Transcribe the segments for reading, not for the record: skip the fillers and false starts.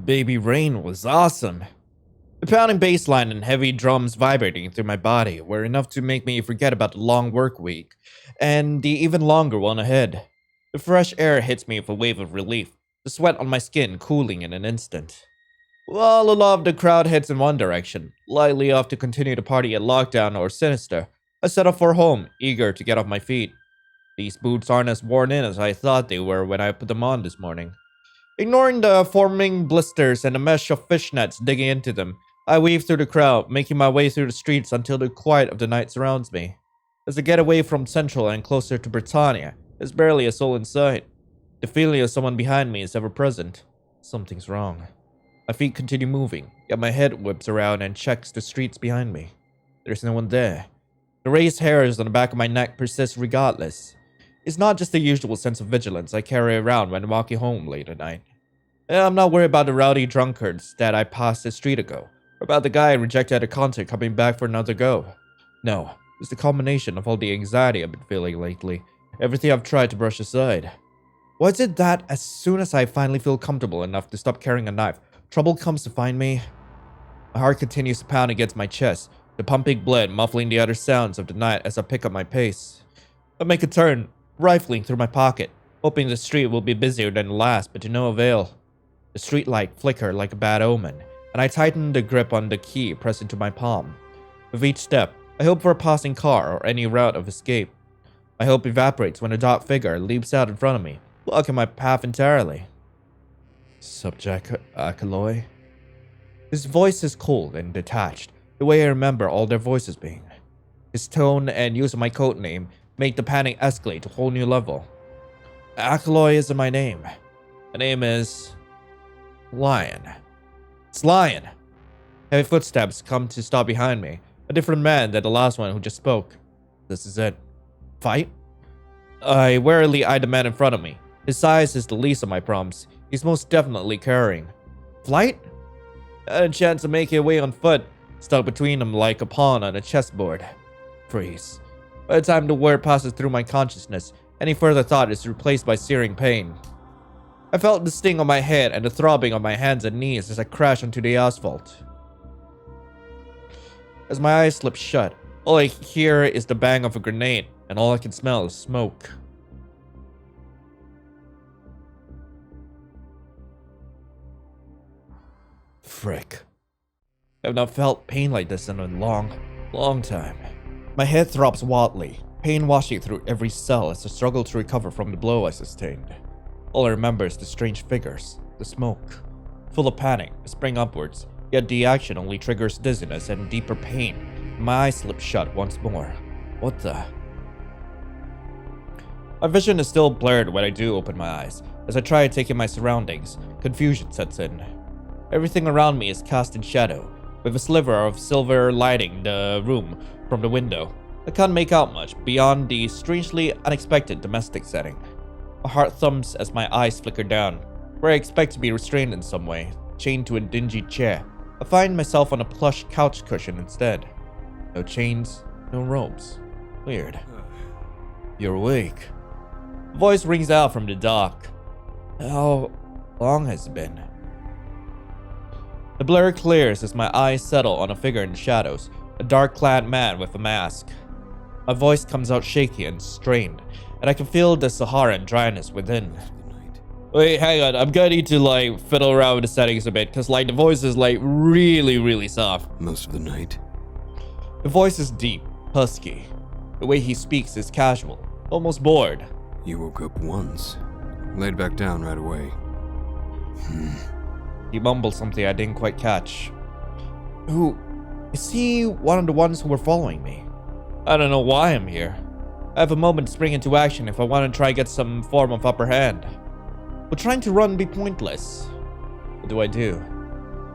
Baby Rain was awesome. The pounding bass line and heavy drums vibrating through my body were enough to make me forget about the long work week and the even longer one ahead. The fresh air hits me with a wave of relief, the sweat on my skin cooling in an instant. While a lot of the crowd heads in one direction, likely off to continue the party at Lockdown or Sinister, I set off for home, eager to get off my feet. These boots aren't as worn in as I thought they were when I put them on this morning. Ignoring the forming blisters and the mesh of fishnets digging into them, I weave through the crowd, making my way through the streets until the quiet of the night surrounds me. As I get away from Central and closer to Britannia, there's barely a soul in sight. The feeling of someone behind me is ever present. Something's wrong. My feet continue moving, yet my head whips around and checks the streets behind me. There's no one there. The raised hairs on the back of my neck persist regardless. It's not just the usual sense of vigilance I carry around when walking home late at night. I'm not worried about the rowdy drunkards that I passed the street ago, or about the guy I rejected at a concert coming back for another go. No, it's the combination of all the anxiety I've been feeling lately, everything I've tried to brush aside. Why is it that as soon as I finally feel comfortable enough to stop carrying a knife, trouble comes to find me? My heart continues to pound against my chest, the pumping blood muffling the other sounds of the night as I pick up my pace. I make a turn, rifling through my pocket, hoping the street will be busier than the last, but to no avail. The street light flickered like a bad omen, and I tightened the grip on the key pressed into my palm. With each step, I hope for a passing car or any route of escape. My hope evaporates when a dark figure leaps out in front of me, blocking my path entirely. Subject EpyksLion? His voice is cold and detached, the way I remember all their voices being. His tone and use of my code name make the panic escalate to a whole new level. EpyksLion isn't my name. My name is... Lion. It's Lion. Heavy footsteps come to stop behind me. A different man than the last one who just spoke. This is it. Fight? I warily eye the man in front of me. His size is the least of my problems. He's most definitely carrying. Flight? I had a chance to make it away on foot, stuck between them like a pawn on a chessboard. Freeze. By the time the word passes through my consciousness, any further thought is replaced by searing pain. I felt the sting on my head and the throbbing of my hands and knees as I crashed onto the asphalt. As my eyes slip shut, all I hear is the bang of a grenade, and all I can smell is smoke. Frick. I've not felt pain like this in a long time. My head throbs wildly, pain washing through every cell as I struggle to recover from the blow I sustained. All I remember is the strange figures, the smoke. Full of panic, I spring upwards, yet the action only triggers dizziness and deeper pain. My eyes slip shut once more. What the? My vision is still blurred when I do open my eyes. As I try to take in my surroundings, confusion sets in. Everything around me is cast in shadow, with a sliver of silver lighting the room from the window. I can't make out much beyond the strangely unexpected domestic setting. My heart thumps as my eyes flicker down, where I expect to be restrained in some way, chained to a dingy chair. I find myself on a plush couch cushion instead. No chains, no ropes. Weird. You're awake. A voice rings out from the dark. How long has it been? The blur clears as my eyes settle on a figure in the shadows, a dark-clad man with a mask. My voice comes out shaky and strained, and I can feel the Saharan dryness within. Wait, hang on, I'm gonna need to fiddle around with the settings a bit, cause the voice is really soft. Most of the night. The voice is deep, husky. The way he speaks is casual, almost bored. You woke up once. Laid back down right away. He mumbled something I didn't quite catch. Who? Is he one of the ones who were following me? I don't know why I'm here. I have a moment to spring into action if I want to try and get some form of upper hand. But trying to run be pointless. What do I do?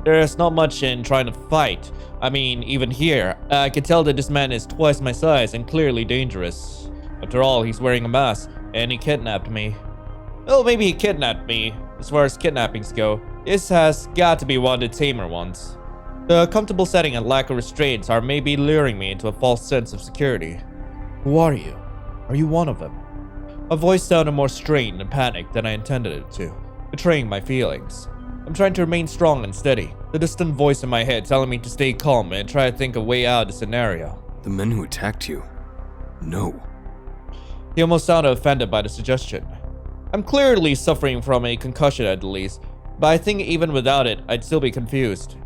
There's not much in trying to fight. I mean, even here, I can tell that this man is twice my size and clearly dangerous. After all, he's wearing a mask, and he kidnapped me. Well, maybe he kidnapped me. As far as kidnappings go, this has got to be one of the tamer ones. The comfortable setting and lack of restraints are maybe luring me into a false sense of security. Who are you? Are you one of them? My voice sounded more strained and panicked than I intended it to, betraying my feelings. I'm trying to remain strong and steady, the distant voice in my head telling me to stay calm and try to think a way out of the scenario. The men who attacked you? No. He almost sounded offended by the suggestion. I'm clearly suffering from a concussion at the least, but I think even without it, I'd still be confused.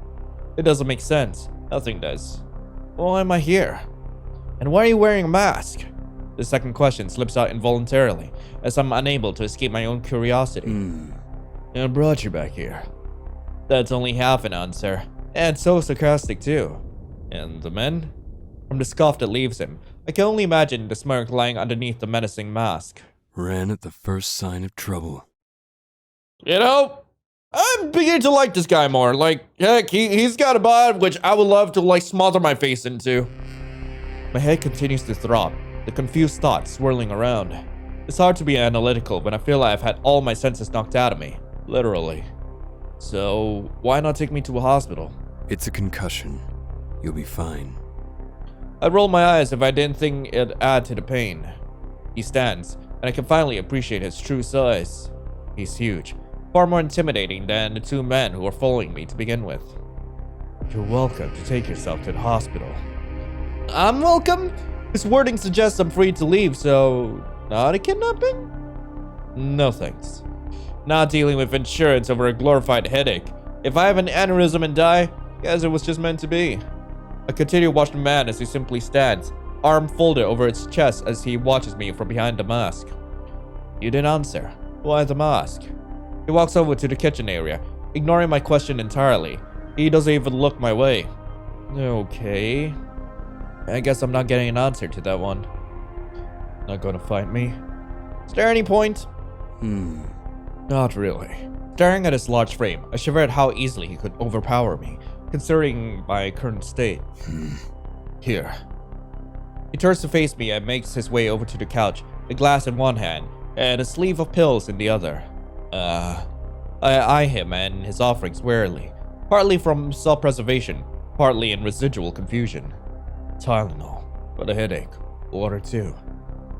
It doesn't make sense. Nothing does. Why am I here? And why are you wearing a mask? The second question slips out involuntarily, as I'm unable to escape my own curiosity. I brought you back here. That's only half an answer, and so sarcastic too. And the men? From the scoff that leaves him, I can only imagine the smirk lying underneath the menacing mask. Ran at the first sign of trouble. You know, I'm beginning to like this guy more. Like, heck, he's got a bod which I would love to, like, smother my face into. My head continues to throb, the confused thoughts swirling around. It's hard to be analytical when I feel like I've had all my senses knocked out of me. Literally. So, why not take me to a hospital? It's a concussion. You'll be fine. I'd roll my eyes if I didn't think it'd add to the pain. He stands, and I can finally appreciate his true size. He's huge, far more intimidating than the two men who are following me to begin with. You're welcome to take yourself to the hospital. I'm welcome? His wording suggests I'm free to leave, so not a kidnapping? No thanks. Not dealing with insurance over a glorified headache. If I have an aneurysm and die, guess it was just meant to be. I continue to watch the man as he simply stands, arm folded over his chest as he watches me from behind the mask. You didn't answer. Why the mask? He walks over to the kitchen area, ignoring my question entirely. He doesn't even look my way. Okay. I guess I'm not getting an answer to that one. Not gonna fight me? Is there any point? Not really. Staring at his large frame, I shiver at how easily he could overpower me, considering my current state. Here. He turns to face me and makes his way over to the couch, a glass in one hand, and a sleeve of pills in the other. I eye him and his offerings warily, partly from self-preservation, partly in residual confusion. Tylenol, for the headache. Water too.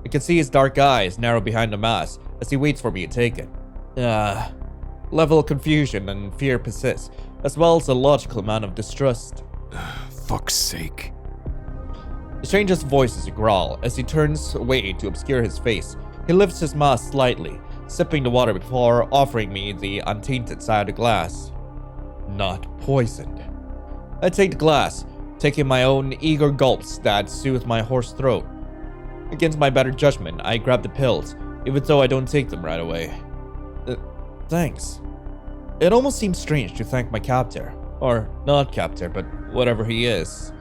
I can see his dark eyes narrow behind the mask as he waits for me to take it. Level of confusion and fear persists, as well as a logical amount of distrust. Fuck's sake. The stranger's voice is a growl as he turns away to obscure his face. He lifts his mask slightly, sipping the water before offering me the untainted side of the glass. Not poisoned. I take the glass, taking my own eager gulps that soothe my hoarse throat. Against my better judgment, I grab the pills, even though I don't take them right away. Thanks. It almost seems strange to thank my captor, or not captor, but whatever he is.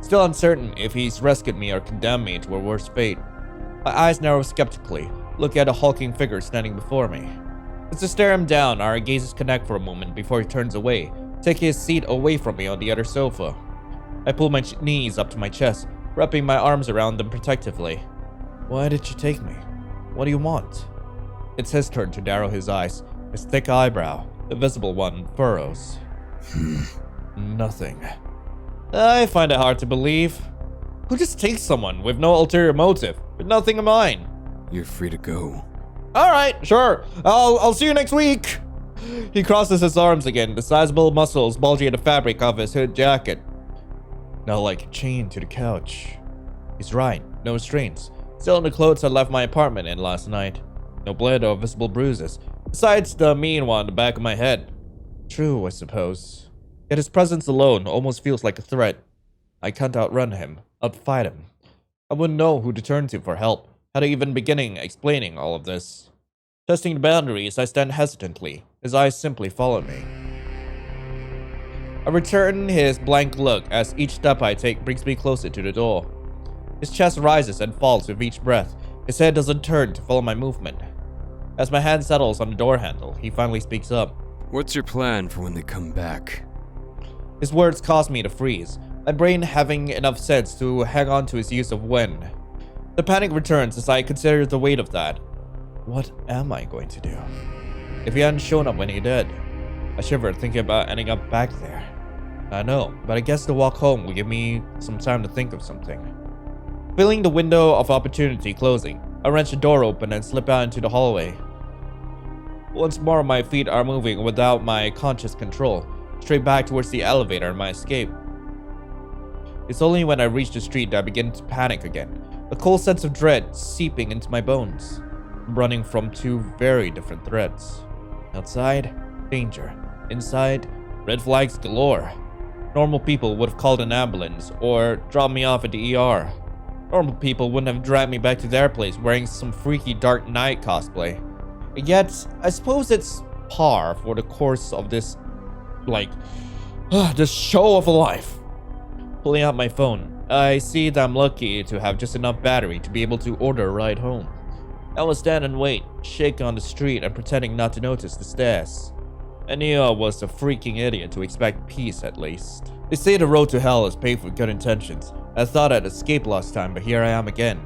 Still uncertain if he's rescued me or condemned me to a worse fate. My eyes narrow skeptically, look at a hulking figure standing before me. As I stare him down, our gazes connect for a moment before he turns away, taking his seat away from me on the other sofa. I pull my knees up to my chest, wrapping my arms around them protectively. Why did you take me? What do you want? It's his turn to narrow his eyes, his thick eyebrow, the visible one, furrows. Nothing. I find it hard to believe. Who just takes someone with no ulterior motive, with nothing of mine? You're free to go. Alright, sure. I'll see you next week. He crosses his arms again, the sizable muscles bulging at the fabric of his hood jacket. Now like chained to the couch. He's right, no restraints. Still in the clothes I left my apartment in last night. No blood or visible bruises, besides the mean one on the back of my head. True, I suppose. Yet his presence alone almost feels like a threat. I can't outrun him, outfight him. I wouldn't know who to turn to for help, how to even begin explaining all of this. Testing the boundaries, I stand hesitantly. His eyes simply follow me. I return his blank look as each step I take brings me closer to the door. His chest rises and falls with each breath. His head doesn't turn to follow my movement. As my hand settles on the door handle, he finally speaks up. What's your plan for when they come back? His words cause me to freeze, my brain having enough sense to hang on to his use of when. The panic returns as I consider the weight of that. What am I going to do? If he hadn't shown up when he did, I shivered thinking about ending up back there. I know, but I guess the walk home will give me some time to think of something. Feeling the window of opportunity closing, I wrench the door open and slip out into the hallway. Once more, my feet are moving without my conscious control, straight back towards the elevator and my escape. It's only when I reach the street that I begin to panic again, a cold sense of dread seeping into my bones. I'm running from two very different threats. Outside, danger. Inside, red flags galore. Normal people would have called an ambulance or dropped me off at the ER. Normal people wouldn't have dragged me back to their place wearing some freaky Dark Knight cosplay. And yet, I suppose it's par for the course of this, this show of a life. Pulling out my phone, I see that I'm lucky to have just enough battery to be able to order a ride home. I will stand and wait, shaking on the street and pretending not to notice the stairs. I knew I was a freaking idiot to expect peace at least. They say the road to hell is paved with good intentions. I thought I'd escape last time, but here I am again.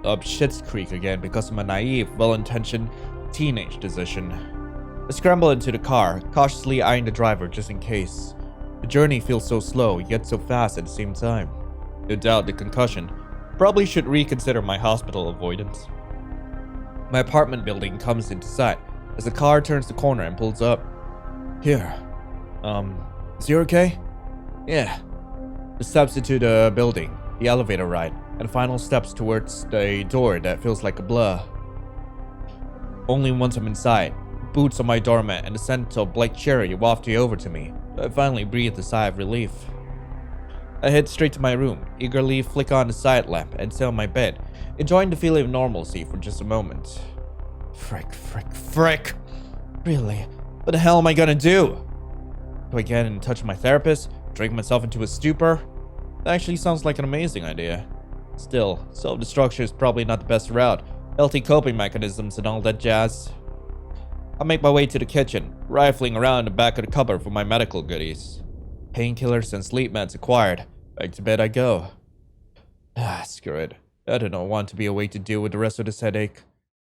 Up Shit's Creek again because of my naive, well-intentioned teenage decision. I scramble into the car, cautiously eyeing the driver just in case. The journey feels so slow, yet so fast at the same time. No doubt the concussion. Probably should reconsider my hospital avoidance. My apartment building comes into sight as the car turns the corner and pulls up. Here. Is you okay? Yeah. The steps into the building, the elevator ride, and final steps towards the door that feels like a blur. Only once I'm inside, boots on my doormat and the scent of black cherry wafted over to me, I finally breathed a sigh of relief. I head straight to my room, eagerly flick on the side lamp and sit on my bed, enjoying the feeling of normalcy for just a moment. Frick. Really? What the hell am I gonna do? Do I get in touch with my therapist? Drink myself into a stupor? That actually sounds like an amazing idea. Still, self-destruction is probably not the best route. Healthy coping mechanisms and all that jazz. I make my way to the kitchen, rifling around in the back of the cupboard for my medical goodies. Painkillers and sleep meds acquired. Back to bed I go. Screw it. I don't want to be awake to deal with the rest of this headache.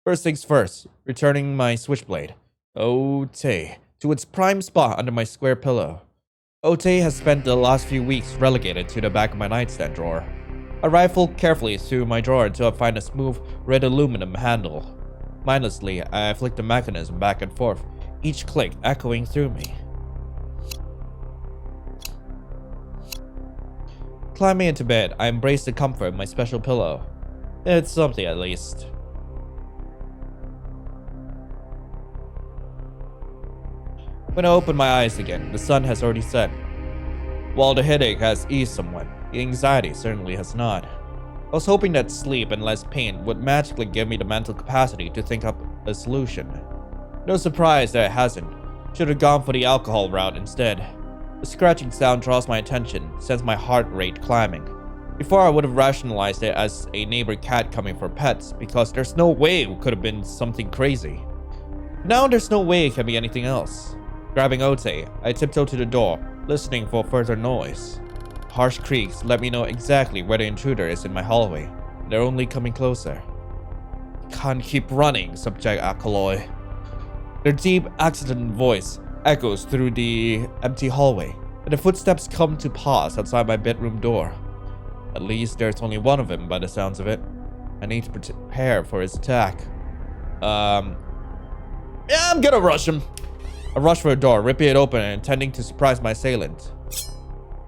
First things first, returning my switchblade. Ote, to its prime spot under my square pillow. Ote has spent the last few weeks relegated to the back of my nightstand drawer. I rifle carefully through my drawer until I find a smooth red aluminum handle. Mindlessly, I flick the mechanism back and forth, each click echoing through me. Climbing into bed, I embrace the comfort of my special pillow. It's something at least. When I open my eyes again, the sun has already set. While the headache has eased somewhat, the anxiety certainly has not. I was hoping that sleep and less pain would magically give me the mental capacity to think up a solution. No surprise that it hasn't. Should have gone for the alcohol route instead. The scratching sound draws my attention, sends my heart rate climbing. Before I would have rationalized it as a neighbor cat coming for pets, because there's no way it could have been something crazy. Now there's no way it can be anything else. Grabbing Ote, I tiptoe to the door, listening for further noise. Harsh creaks let me know exactly where the intruder is in my hallway. They're only coming closer. Can't keep running, subject alkaloid. Their deep, accident voice echoes through the empty hallway, and the footsteps come to pause outside my bedroom door. At least there's only one of them by the sounds of it. I need to prepare for his attack. Yeah, I'm gonna rush him. I rush for the door, ripping it open and intending to surprise my assailant.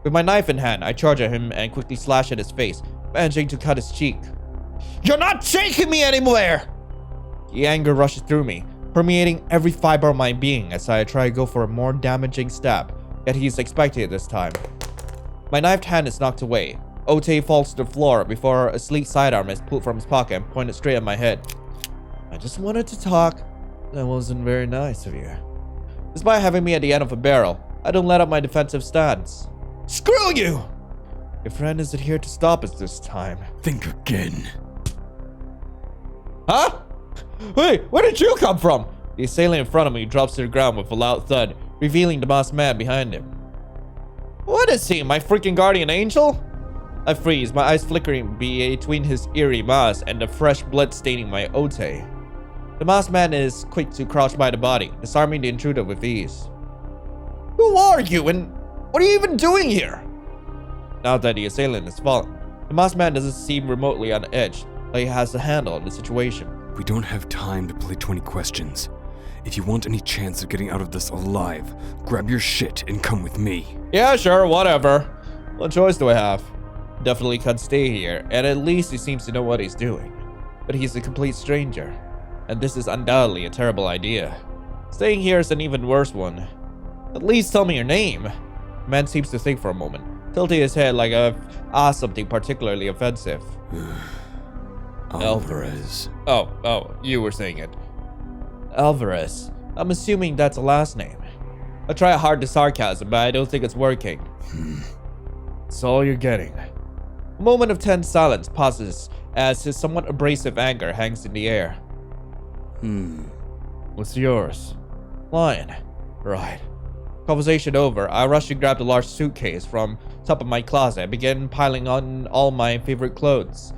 With my knife in hand, I charge at him and quickly slash at his face, managing to cut his cheek. You're not taking me anywhere! The anger rushes through me, permeating every fiber of my being as I try to go for a more damaging stab, yet he's expecting it this time. My knifed hand is knocked away. Ote falls to the floor before a sleek sidearm is pulled from his pocket and pointed straight at my head. I just wanted to talk. That wasn't very nice of you. Despite having me at the end of a barrel, I don't let up my defensive stance. Screw you! Your friend isn't here to stop us this time. Think again. Huh? Wait, where did you come from? The assailant in front of me drops to the ground with a loud thud, revealing the masked man behind him. What is he, my freaking guardian angel? I freeze, my eyes flickering between his eerie mask and the fresh blood staining my Ote. The masked man is quick to crouch by the body, disarming the intruder with ease. Who are you and what are you even doing here? Now that the assailant is fallen, the masked man doesn't seem remotely on edge, like he has a handle on the situation. We don't have time to play 20 questions. if you want any chance of getting out of this alive, grab your shit and come with me. Yeah, sure, whatever. What choice do I have? Definitely can't stay here, and at least he seems to know what he's doing. But he's a complete stranger, and this is undoubtedly a terrible idea. Staying here is an even worse one. At least tell me your name. The man seems to think for a moment, tilting his head like I've asked something particularly offensive. Alvarez. Oh, you were saying it. Alvarez. I'm assuming that's a last name. I try hard to sarcasm, but I don't think it's working. It's all you're getting. A moment of tense silence passes as his somewhat abrasive anger hangs in the air. What's yours? Lion. Right. Conversation over, I rush to grab the large suitcase from top of my closet and begin piling on all my favorite clothes.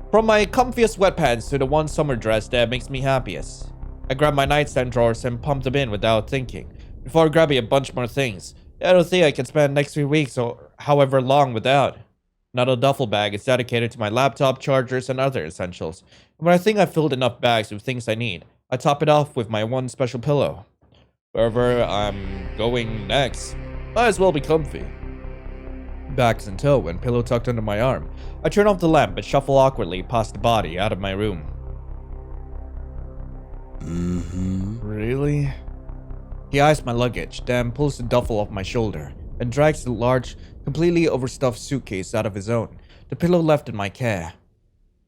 From my comfiest sweatpants to the one summer dress that makes me happiest. I grab my nightstand drawers and pump them in without thinking, before grabbing a bunch more things. I don't think I can spend next 3 weeks or however long without. Another duffel bag is dedicated to my laptop, chargers, and other essentials. And when I think I've filled enough bags with things I need, I top it off with my one special pillow. Wherever I'm going next, might as well be comfy. Bags and tailwind, pillow tucked under my arm. I turn off the lamp and shuffle awkwardly past the body out of my room. Really? He eyes my luggage, then pulls the duffel off my shoulder and drags the large, completely overstuffed suitcase out of his own, the pillow left in my care.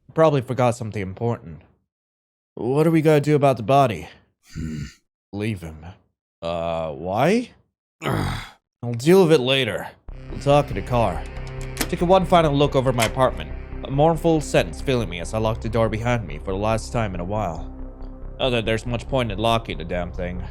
I probably forgot something important. What are we gonna do about the body? Leave him. Why? I'll deal with it later. We'll talk in the car. Taking one final look over my apartment, a mournful sense filling me as I lock the door behind me for the last time in a while. Not that there's much point in locking the damn thing.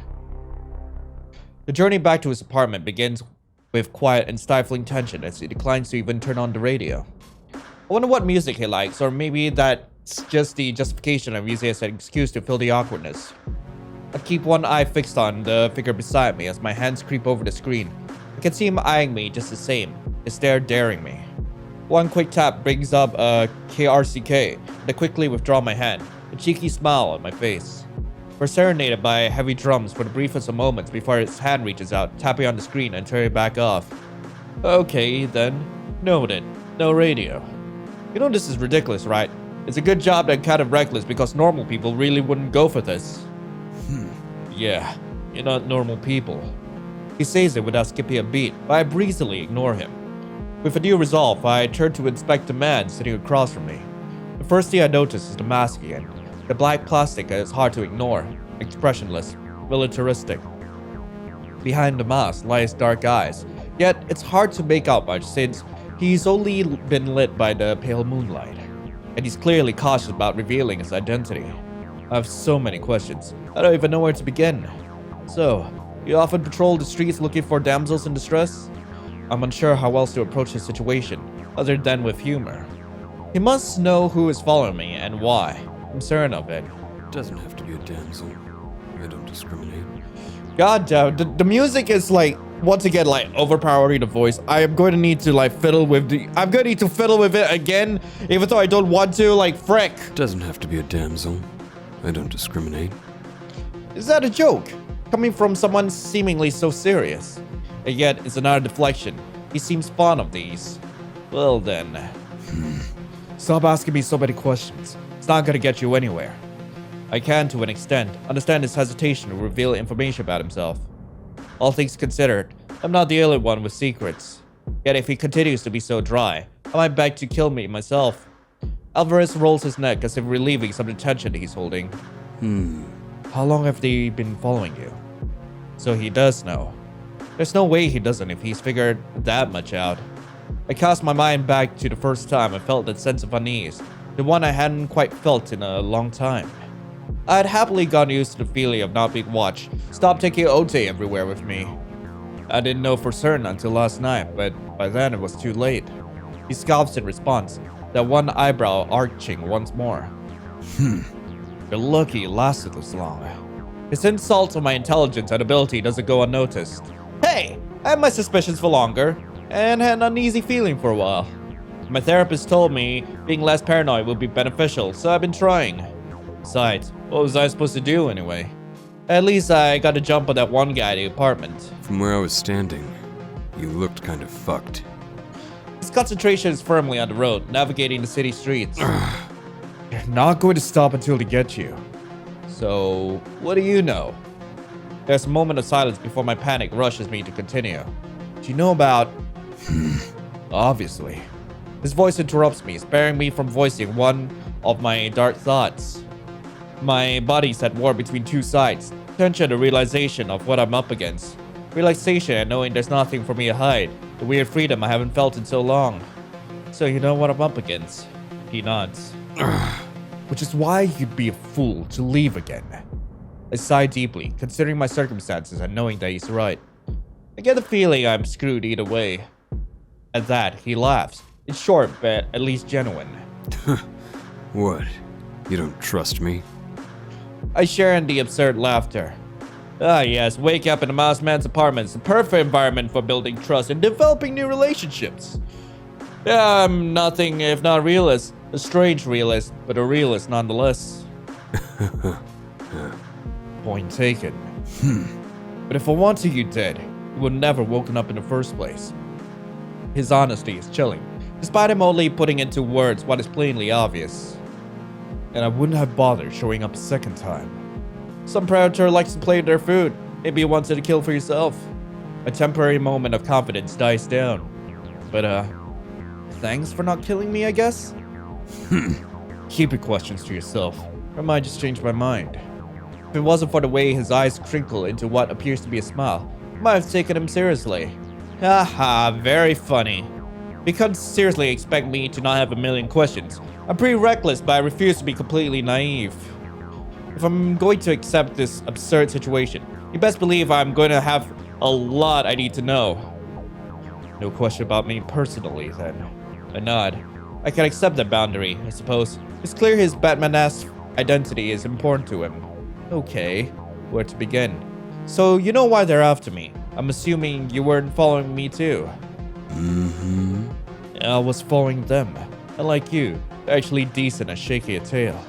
The journey back to his apartment begins with quiet and stifling tension as he declines to even turn on the radio. I wonder what music he likes, or maybe that's just the justification I'm using as an excuse to fill the awkwardness. I keep one eye fixed on the figure beside me as my hands creep over the screen. I can see him eyeing me just the same, his stare daring me. One quick tap brings up a KRCK, and I quickly withdraw my hand, a cheeky smile on my face. We're serenaded by heavy drums for the briefest of moments before his hand reaches out, tapping on the screen and turning back off. Okay, then. Noted. No radio. You know this is ridiculous, right? It's a good job that kind of reckless because normal people really wouldn't go for this. Yeah, you're not normal people. He says it without skipping a beat, but I breezily ignore him. With a due resolve, I turn to inspect the man sitting across from me. The first thing I notice is the mask again. The black plastic is hard to ignore, expressionless, militaristic. Behind the mask lie his dark eyes, yet it's hard to make out much since he's only been lit by the pale moonlight. And he's clearly cautious about revealing his identity. I have so many questions, I don't even know where to begin. So, you often patrol the streets looking for damsels in distress? I'm unsure how else to approach the situation, other than with humor. He must know who is following me and why. I'm certain of it. Doesn't have to be a damsel. I don't discriminate. God damn, the music is like, once again, like overpowering the voice. I am going to need to like fiddle with it again, even though I don't want to, like, frick. Doesn't have to be a damsel. I don't discriminate. Is that a joke? Coming from someone seemingly so serious. And yet, it's another deflection. He seems fond of these. Well then. Stop asking me so many questions. It's not gonna get you anywhere. I can, to an extent, understand his hesitation to reveal information about himself. All things considered, I'm not the only one with secrets. Yet if he continues to be so dry, I might beg to kill me myself. Alvarez rolls his neck as if relieving some of the tension he's holding. How long have they been following you? So he does know. There's no way he doesn't if he's figured that much out. I cast my mind back to the first time I felt that sense of unease, the one I hadn't quite felt in a long time. I had happily gotten used to the feeling of not being watched, stopped taking Ote everywhere with me. I didn't know for certain until last night, but by then it was too late. He scoffs in response, that one eyebrow arching once more. You're lucky it lasted this long. His insult on my intelligence and ability doesn't go unnoticed. Hey, I had my suspicions for longer, and had an uneasy feeling for a while. My therapist told me being less paranoid would be beneficial, so I've been trying. Besides, what was I supposed to do anyway? At least I got a jump on that one guy at the apartment. From where I was standing, you looked kind of fucked. His concentration is firmly on the road, navigating the city streets. You're not going to stop until they get you. So, what do you know? There's a moment of silence before my panic rushes me to continue. Do you know about... Obviously. His voice interrupts me, sparing me from voicing one of my dark thoughts. My body's at war between two sides. Tension, the realization of what I'm up against. Relaxation and knowing there's nothing for me to hide. The weird freedom I haven't felt in so long. So you know what I'm up against? He nods. Which is why you'd be a fool to leave again. I sigh deeply, considering my circumstances and knowing that he's right. I get the feeling I'm screwed either way. At that, he laughs. It's short, but at least genuine. What? You don't trust me? I share in the absurd laughter. Ah yes, wake up in a mouse man's apartment. It's the perfect environment for building trust and developing new relationships. Yeah, I'm nothing if not realist. A strange realist, but a realist nonetheless. Point taken. But if I wanted you dead, you would never woken up in the first place. His honesty is chilling, despite him only putting into words what is plainly obvious. And I wouldn't have bothered showing up a second time. Some predator likes to play with their food. Maybe you wanted to kill for yourself. A temporary moment of confidence dies down. But thanks for not killing me, I guess? Keep your questions to yourself. Or I might just change my mind. If it wasn't for the way his eyes crinkle into what appears to be a smile, I might have taken him seriously. Haha, very funny. You can't seriously expect me to not have a million questions. I'm pretty reckless, but I refuse to be completely naive. If I'm going to accept this absurd situation, you best believe I'm going to have a lot I need to know. No question about me personally, then. I nod. I can accept that boundary, I suppose. It's clear his Batman-esque identity is important to him. Okay, where to begin? So, you know why they're after me. I'm assuming you weren't following me too. I was following them. Unlike you, they're actually decent at shaking a tail.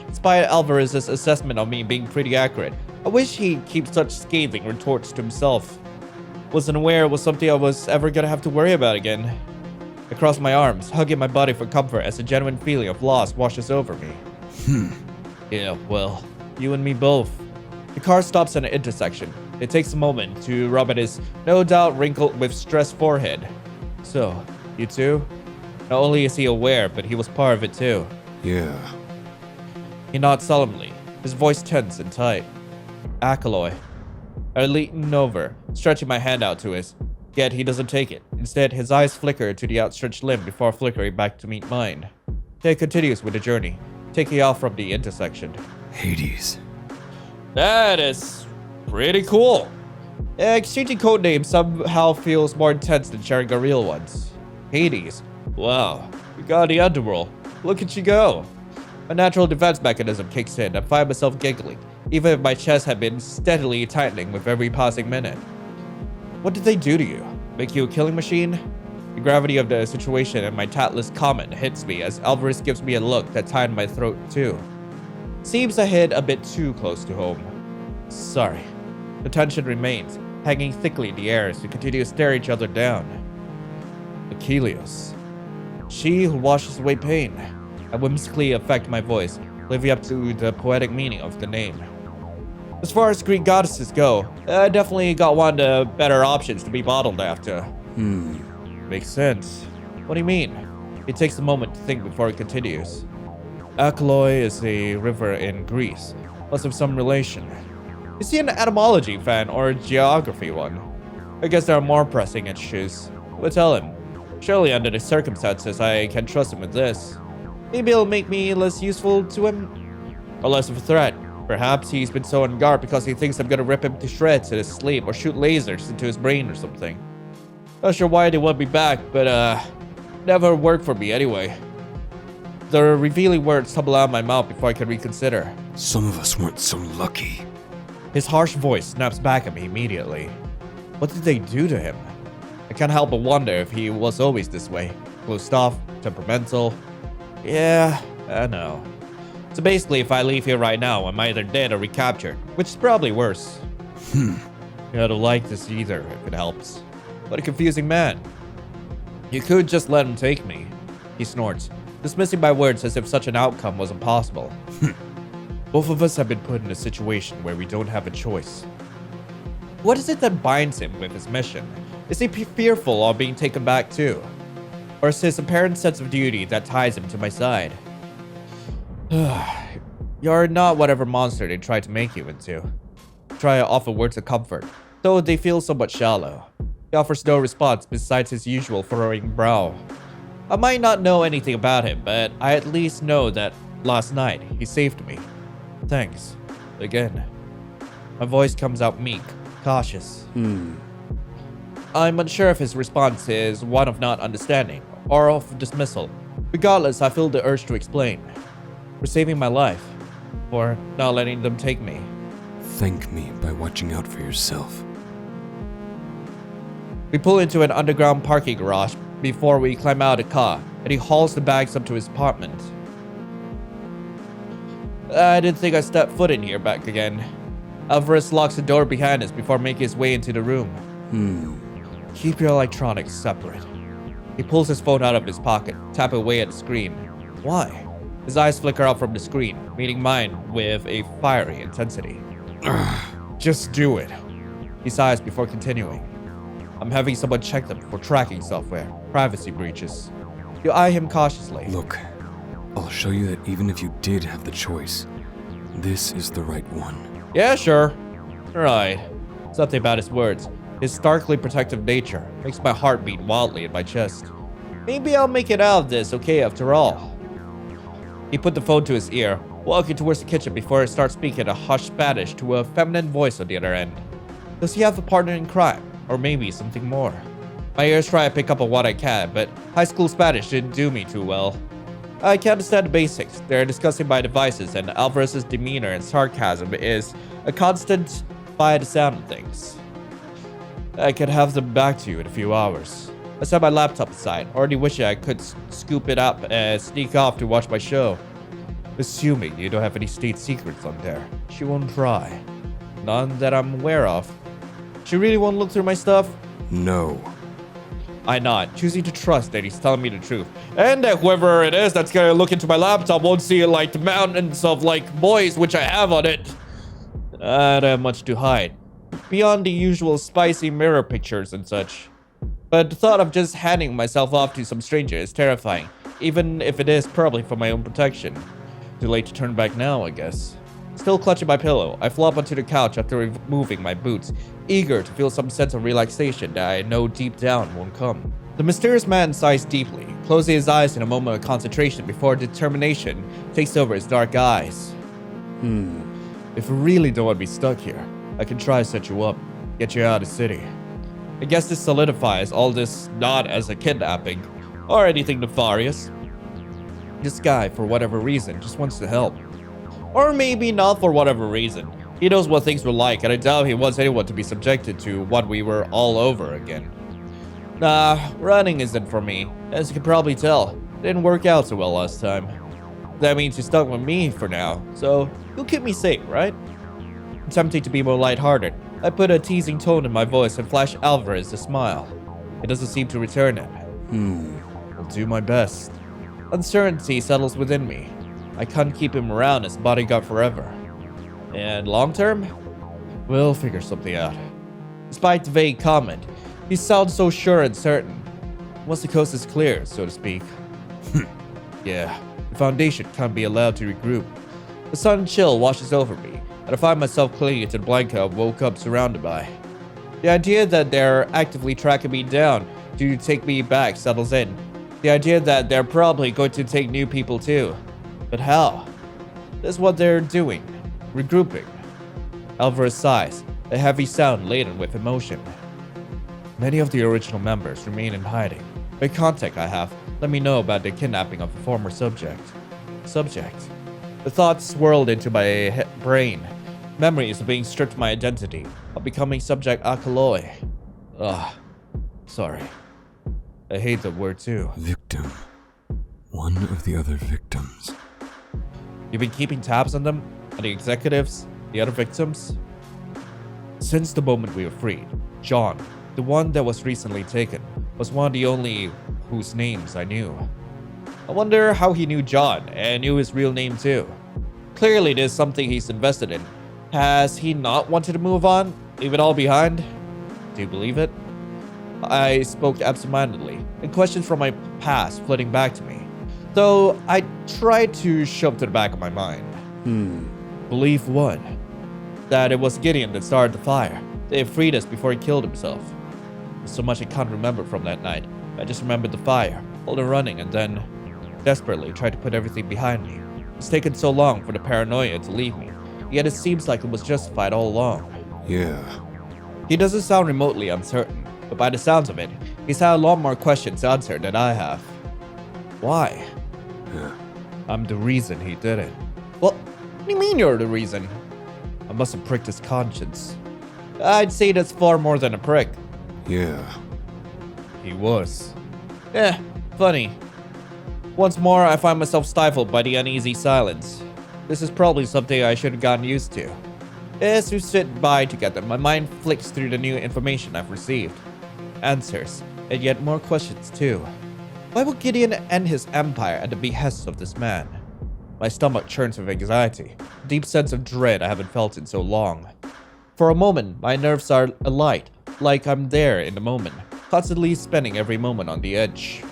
Despite Alvarez's assessment of me being pretty accurate, I wish he'd keep such scathing retorts to himself. Wasn't aware it was something I was ever gonna have to worry about again. I cross my arms, hugging my body for comfort as a genuine feeling of loss washes over me. Yeah, well, you and me both. The car stops at an intersection. It takes a moment to rub at his no doubt wrinkled with stress forehead. So, you too? Not only is he aware, but he was part of it too. Yeah. He nods solemnly, his voice tense and tight. EpyksLion. I lean over, stretching my hand out to his, yet he doesn't take it. Instead, his eyes flicker to the outstretched limb before flickering back to meet mine. Then he continues with the journey, taking off from the intersection. Hades. That is pretty cool. Exchanging codenames somehow feels more intense than sharing our real ones. Hades. Wow, you got the underworld. Look at you go. A natural defense mechanism kicks in. I find myself giggling, even if my chest had been steadily tightening with every passing minute. What did they do to you? Make you a killing machine? The gravity of the situation and my tactless comment hits me as Alvarez gives me a look that tied my throat too. Seems I hit a bit too close to home. Sorry. The tension remains, hanging thickly in the air as we continue to stare each other down. EpyksLion. She who washes away pain. I whimsically affect my voice, living up to the poetic meaning of the name. As far as Greek goddesses go, I definitely got one of the better options to be modeled after. Makes sense. What do you mean? It takes a moment to think before it continues. EpyksLion is a river in Greece. Must have some relation. Is he an etymology fan or a geography one? I guess there are more pressing issues. But tell him. Surely under the circumstances, I can trust him with this. Maybe it'll make me less useful to him? Or less of a threat. Perhaps he's been so on guard because he thinks I'm gonna rip him to shreds in his sleep or shoot lasers into his brain or something. Not sure why they want me back, but never worked for me anyway. The revealing words tumble out of my mouth before I can reconsider. Some of us weren't so lucky. His harsh voice snaps back at me immediately. What did they do to him? I can't help but wonder if he was always this way. Closed off, temperamental. Yeah, I know. So basically, if I leave here right now, I'm either dead or recaptured, which is probably worse. I don't like this either, if it helps. What a confusing man. You could just let him take me, he snorts, dismissing my words as if such an outcome wasn't possible. Both of us have been put in a situation where we don't have a choice. What is it that binds him with his mission? Is he fearful of being taken back too? Or is his apparent sense of duty that ties him to my side? You're not whatever monster they try to make you into. Try to offer words of comfort, though they feel somewhat shallow. He offers no response besides his usual furrowing brow. I might not know anything about him, but I at least know that last night he saved me. Thanks. Again. My voice comes out meek, cautious. I'm unsure if his response is one of not understanding or of dismissal. Regardless, I feel the urge to explain. For saving my life. For not letting them take me. Thank me by watching out for yourself. We pull into an underground parking garage before we climb out of the car, and he hauls the bags up to his apartment. I didn't think I stepped foot in here back again. Alvarez locks the door behind us before making his way into the room. Keep your electronics separate. He pulls his phone out of his pocket, tapping away at the screen. Why? His eyes flicker out from the screen, meeting mine with a fiery intensity. Just do it. He sighs before continuing. I'm having someone check them for tracking software, privacy breaches. You eye him cautiously. Look, I'll show you that even if you did have the choice, this is the right one. Yeah, sure. Right. Something about his words, his starkly protective nature, makes my heart beat wildly in my chest. Maybe I'll make it out of this okay after all. He put the phone to his ear, walking towards the kitchen before he starts speaking a hushed Spanish to a feminine voice on the other end. Does he have a partner in crime? Or maybe something more? My ears try to pick up on what I can, but high school Spanish didn't do me too well. I can understand the basics. They're discussing my devices, and Alvarez's demeanor and sarcasm is a constant by the sound of things. I could have them back to you in a few hours. I set my laptop aside, already wishing I could scoop it up and sneak off to watch my show. Assuming you don't have any state secrets on there, she won't try. None that I'm aware of. She really won't look through my stuff? No. I nod, choosing to trust that he's telling me the truth. And that whoever it is that's gonna look into my laptop won't see like the mountains of like boys which I have on it. I don't have much to hide. Beyond the usual spicy mirror pictures and such. But the thought of just handing myself off to some stranger is terrifying, even if it is probably for my own protection. Too late to turn back now, I guess. Still clutching my pillow, I flop onto the couch after removing my boots, eager to feel some sense of relaxation that I know deep down won't come. The mysterious man sighs deeply, closing his eyes in a moment of concentration before determination takes over his dark eyes. If you really don't want to be stuck here, I can try to set you up, get you out of the city. I guess this solidifies all this not as a kidnapping, or anything nefarious. This guy, for whatever reason, just wants to help. Or maybe not for whatever reason. He knows what things were like, and I doubt he wants anyone to be subjected to what we were all over again. Nah, running isn't for me. As you can probably tell, it didn't work out so well last time. That means you're stuck with me for now, so you'll keep me safe, right? Attempting to be more lighthearted, I put a teasing tone in my voice and flash Alvarez a smile. He doesn't seem to return it. I'll do my best. Uncertainty settles within me. I can't keep him around as bodyguard forever. And long term? We'll figure something out. Despite the vague comment, he sounds so sure and certain. Once the coast is clear, so to speak. Yeah, the Foundation can't be allowed to regroup. The sudden chill washes over me, and I find myself clinging to the blanket I woke up surrounded by. The idea that they're actively tracking me down to take me back settles in. The idea that they're probably going to take new people too. But how? That's what they're doing. Regrouping. Alvarez sighs, a heavy sound laden with emotion. Many of the original members remain in hiding. The contact I have let me know about the kidnapping of a former subject. The thoughts swirled into my brain. Memories of being stripped of my identity, of becoming subject alkaloid. Sorry. I hate that word too. Victim. One of the other victims. You've been keeping tabs on them? On the executives? The other victims? Since the moment we were freed, John, the one that was recently taken, was one of the only whose names I knew. I wonder how he knew John and knew his real name too. Clearly there's something he's invested in. Has he not wanted to move on? Leave it all behind? Do you believe it? I spoke absentmindedly, and questions from my past flooding back to me, though I tried to shove to the back of my mind. Believe what? That it was Gideon that started the fire. They had freed us before he killed himself. There's so much I can't remember from that night. I just remembered the fire, all the running, and then desperately tried to put everything behind me. It's taken so long for the paranoia to leave me, yet it seems like it was justified all along. Yeah. He doesn't sound remotely uncertain, but by the sounds of it, he's had a lot more questions answered than I have. Why? Yeah. I'm the reason he did it. What do you mean you're the reason? I must have pricked his conscience. I'd say that's far more than a prick. Yeah. He was. Funny. Once more, I find myself stifled by the uneasy silence. This is probably something I should have gotten used to. As we sit by together, my mind flicks through the new information I've received. Answers, and yet more questions too. Why would Gideon end his empire at the behest of this man? My stomach churns with anxiety, a deep sense of dread I haven't felt in so long. For a moment, my nerves are alight, like I'm there in the moment, constantly spending every moment on the edge.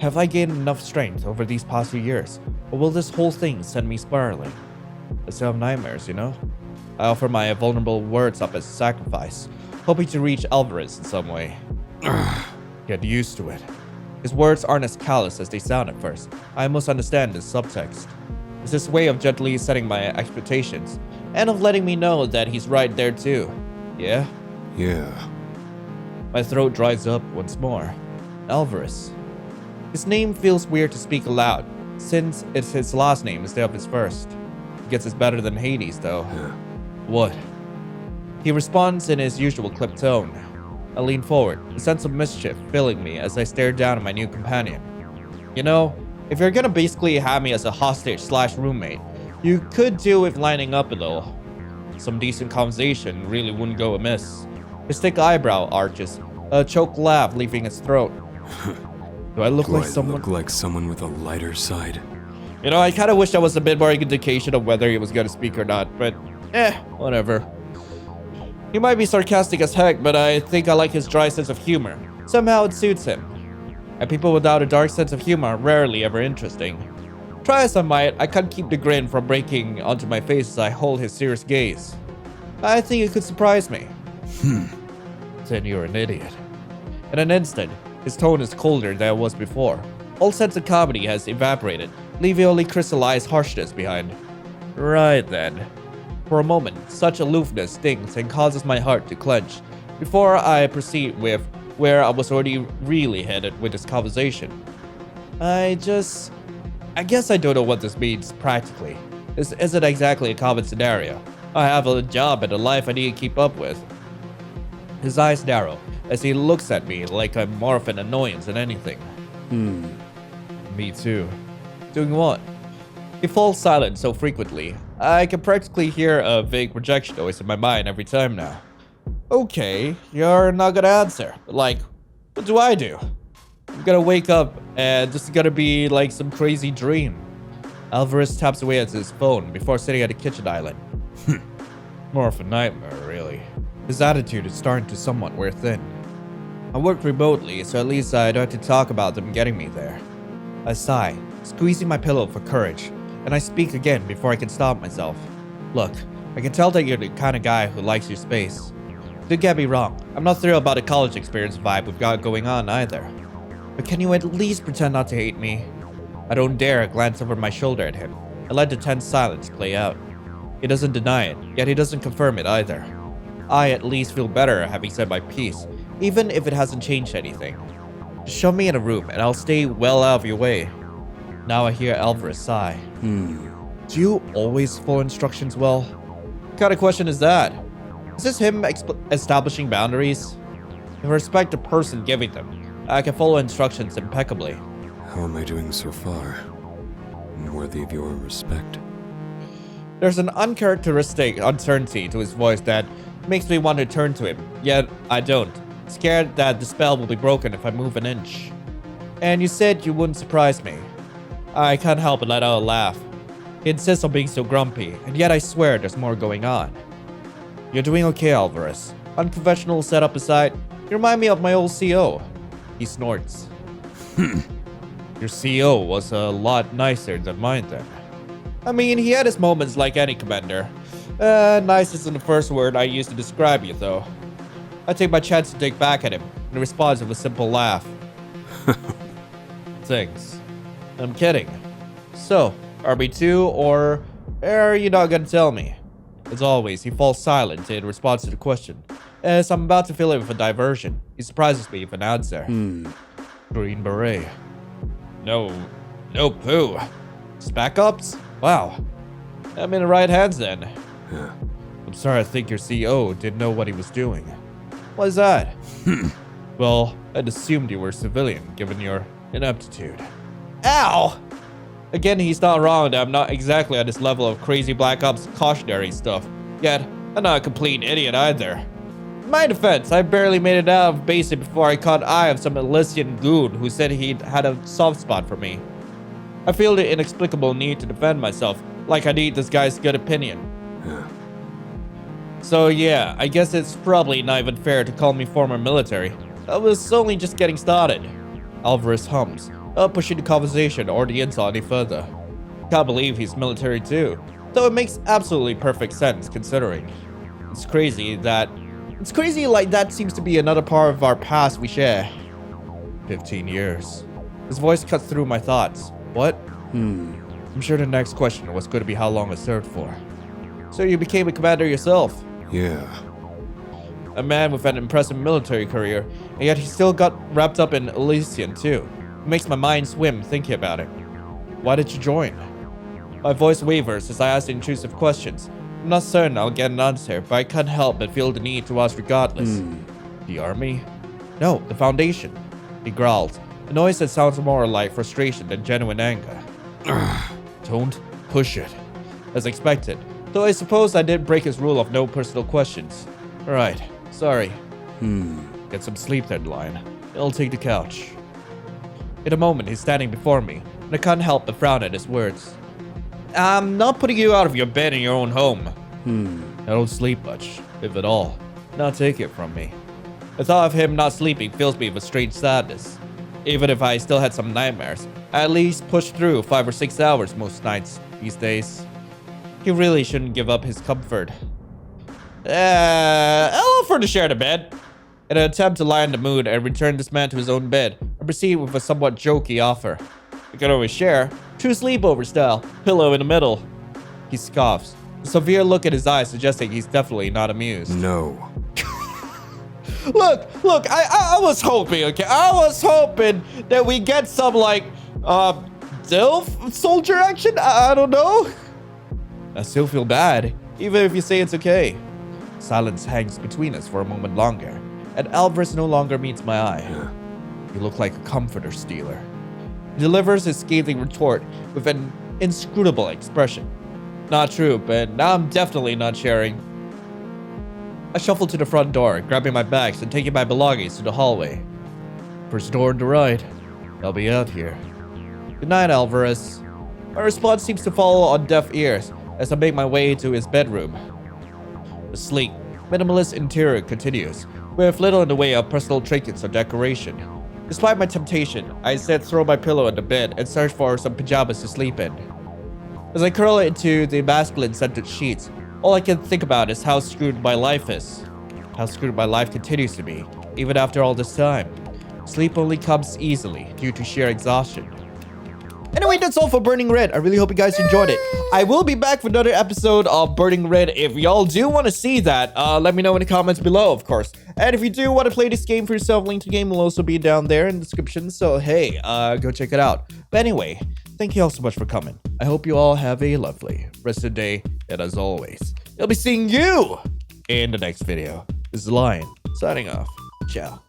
Have I gained enough strength over these past few years, or will this whole thing send me spiraling? I still have nightmares, you know? I offer my vulnerable words up as a sacrifice, hoping to reach Alvarez in some way. Get used to it. His words aren't as callous as they sound at first. I must understand this subtext. It's his way of gently setting my expectations, and of letting me know that he's right there too. Yeah? Yeah. My throat dries up once more. Alvarez. His name feels weird to speak aloud, since it's his last name instead of his first. He gets us better than Hades, though. Yeah. What? He responds in his usual clipped tone. I lean forward, a sense of mischief filling me as I stare down at my new companion. You know, if you're gonna basically have me as a hostage/roommate, you could do with lining up a little. Some decent conversation really wouldn't go amiss. His thick eyebrow arches, a choked laugh leaving his throat. Do I look like someone? Look like someone with a lighter side? You know, I kinda wish that was a bit more indication of whether he was gonna speak or not, but whatever. He might be sarcastic as heck, but I think I like his dry sense of humor. Somehow it suits him. And people without a dark sense of humor are rarely ever interesting. Try as I might, I can't keep the grin from breaking onto my face as I hold his serious gaze. I think it could surprise me. Then you're an idiot. In an instant, his tone is colder than it was before. All sense of comedy has evaporated, leaving only crystallized harshness behind. Right then. For a moment, such aloofness stings and causes my heart to clench, before I proceed with where I was already really headed with this conversation. I guess I don't know what this means practically. This isn't exactly a common scenario. I have a job and a life I need to keep up with. His eyes narrow as he looks at me like I'm more of an annoyance than anything. Me too. Doing what? He falls silent so frequently, I can practically hear a vague projection noise in my mind every time now. Okay, you're not gonna answer. Like, what do I do? I'm gonna wake up and this is gonna be like some crazy dream. Alvarez taps away at his phone before sitting at the kitchen island. More of a nightmare, really. His attitude is starting to somewhat wear thin. I work remotely, so at least I don't have to talk about them getting me there. I sigh, squeezing my pillow for courage, and I speak again before I can stop myself. Look, I can tell that you're the kind of guy who likes your space. Don't get me wrong, I'm not thrilled about the college experience vibe we've got going on either. But can you at least pretend not to hate me? I don't dare glance over my shoulder at him. I let the tense silence play out. He doesn't deny it, yet he doesn't confirm it either. I at least feel better having said my piece, even if it hasn't changed anything. Just shove me in a room and I'll stay well out of your way. Now I hear Alvarez sigh. Do you always follow instructions well? What kind of question is that? Is this him establishing boundaries? If I respect the person giving them, I can follow instructions impeccably. How am I doing so far? Worthy of your respect? There's an uncharacteristic uncertainty to his voice that makes me want to turn to him, yet I don't, scared that the spell will be broken if I move an inch. And you said you wouldn't surprise me. I can't help but let out a laugh. He insists on being so grumpy, and yet I swear there's more going on. You're doing okay, Alvarez. Unprofessional setup aside, you remind me of my old CO. He snorts. Your CO was a lot nicer than mine then. I mean, he had his moments like any commander. Nice isn't the first word I used to describe you, though. I take my chance to dig back at him, in response with a simple laugh. Thanks. I'm kidding. So, RB2 or are you not gonna tell me? As always, he falls silent in response to the question. As I'm about to fill it with a diversion, he surprises me with an answer. Green Beret. No poo. Just backups? Wow. I'm in the right hands then. Yeah. I'm sorry, I think your CO didn't know what he was doing. Why is that? Well, I'd assumed you were a civilian, given your ineptitude. Ow! Again, he's not wrong that I'm not exactly at this level of crazy Black Ops cautionary stuff. Yet, I'm not a complete idiot either. In my defense, I barely made it out of basic before I caught eye of some Elysian goon who said he'd had a soft spot for me. I feel the inexplicable need to defend myself, like I need this guy's good opinion. Yeah. So yeah, I guess it's probably not even fair to call me former military. I was only just getting started. Alvarez hums, not pushing the conversation or the insult any further. Can't believe he's military too, though it makes absolutely perfect sense considering. It's crazy like that seems to be another part of our past we share. 15 years. His voice cuts through my thoughts. What? I'm sure the next question was going to be how long I served for. So you became a commander yourself? Yeah. A man with an impressive military career, and yet he still got wrapped up in Elysian too. It makes my mind swim thinking about it. Why did you join? My voice wavers as I ask intrusive questions. I'm not certain I'll get an answer, but I can't help but feel the need to ask regardless. The army? No, the Foundation. He growls, a noise that sounds more like frustration than genuine anger. Don't push it. As expected, though I suppose I did break his rule of no personal questions. Alright, sorry. Get some sleep then, Lion. I'll take the couch. In a moment, he's standing before me, and I can't help but frown at his words. I'm not putting you out of your bed in your own home. I don't sleep much, if at all. Now take it from me. The thought of him not sleeping fills me with a strange sadness. Even if I still had some nightmares, I at least push through 5 or 6 hours most nights these days. He really shouldn't give up his comfort. I'll offer to share the bed. In an attempt to lighten the mood and return this man to his own bed, I proceed with a somewhat jokey offer. We can always share, true sleepover style, pillow in the middle. He scoffs, a severe look in his eyes suggesting he's definitely not amused. No. Look, I was hoping, okay? I was hoping that we get some, like, DILF soldier action? I don't know. I still feel bad, even if you say it's okay. Silence hangs between us for a moment longer, and Alvarez no longer meets my eye. You look like a comforter stealer. He delivers his scathing retort with an inscrutable expression. Not true, but now I'm definitely not sharing. I shuffle to the front door, grabbing my bags and taking my belongings to the hallway. First door on the right. I'll be out here. Good night, Alvarez. My response seems to fall on deaf ears as I make my way to his bedroom. The sleek, minimalist interior continues, with little in the way of personal trinkets or decoration. Despite my temptation, I instead throw my pillow in the bed and search for some pajamas to sleep in. As I curl into the masculine-scented sheets, all I can think about is how screwed my life is. How screwed my life continues to be, even after all this time. Sleep only comes easily due to sheer exhaustion. Anyway, that's all for Burning Red. I really hope you guys enjoyed it. I will be back for another episode of Burning Red. If y'all do want to see that, let me know in the comments below, of course. And if you do want to play this game for yourself, link to the game will also be down there in the description. So, hey, go check it out. But anyway, thank you all so much for coming. I hope you all have a lovely rest of the day. And as always, I'll be seeing you in the next video. This is Lion, signing off. Ciao.